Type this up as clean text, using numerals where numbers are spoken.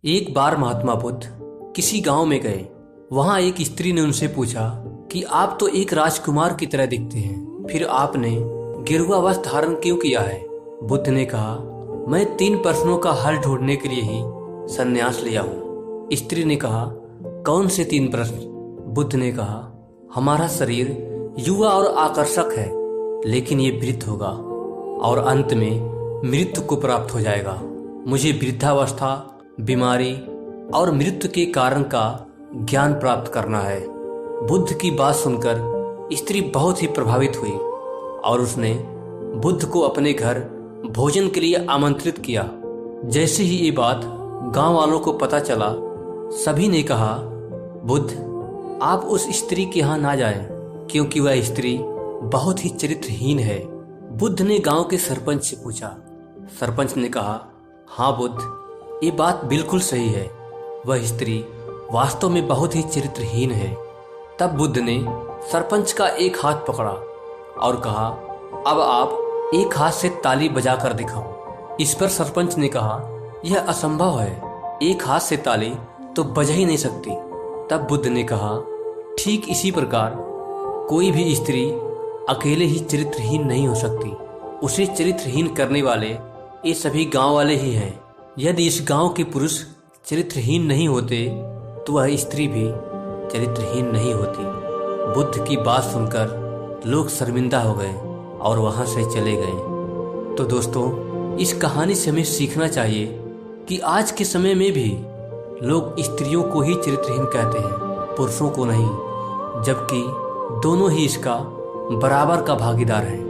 एक बार महात्मा बुद्ध किसी गांव में गए। वहां एक स्त्री ने उनसे पूछा कि आप तो एक राजकुमार की तरह दिखते हैं, फिर आपने गेरुआ वस्त्र धारण क्यों किया है? बुद्ध ने कहा, मैं 3 प्रश्नों का हल ढूंढने के लिए ही संन्यास लिया हूँ। स्त्री ने कहा, कौन से 3 प्रश्न? बुद्ध ने कहा, हमारा शरीर युवा और आकर्षक है, लेकिन ये वृद्ध होगा और अंत में मृत्यु को प्राप्त हो जाएगा। मुझे वृद्धावस्था, बीमारी और मृत्यु के कारण का ज्ञान प्राप्त करना है। बुद्ध की बात सुनकर स्त्री बहुत ही प्रभावित हुई और उसने बुद्ध को अपने घर भोजन के लिए आमंत्रित किया। जैसे ही ये बात गांव वालों को पता चला, सभी ने कहा, बुद्ध, आप उस स्त्री के यहाँ ना जाएं, क्योंकि वह स्त्री बहुत ही चरित्रहीन है। बुद्ध ने गांव के सरपंच से पूछा। सरपंच ने कहा, हाँ बुद्ध, ये बात बिल्कुल सही है, वह स्त्री वास्तव में बहुत ही चरित्रहीन है। तब बुद्ध ने सरपंच का एक हाथ पकड़ा और कहा, अब आप एक हाथ से ताली बजाकर दिखाओ। इस पर सरपंच ने कहा, यह असंभव है, एक हाथ से ताली तो बज ही नहीं सकती। तब बुद्ध ने कहा, ठीक इसी प्रकार कोई भी स्त्री अकेले ही चरित्रहीन नहीं हो सकती। उसे चरित्रहीन करने वाले ये सभी गांव वाले ही हैं। यदि इस गांव के पुरुष चरित्रहीन नहीं होते तो वह स्त्री भी चरित्रहीन नहीं होती। बुद्ध की बात सुनकर लोग शर्मिंदा हो गए और वहां से चले गए। तो दोस्तों, इस कहानी से हमें सीखना चाहिए कि आज के समय में भी लोग स्त्रियों को ही चरित्रहीन कहते हैं, पुरुषों को नहीं, जबकि दोनों ही इसका बराबर का भागीदार हैं।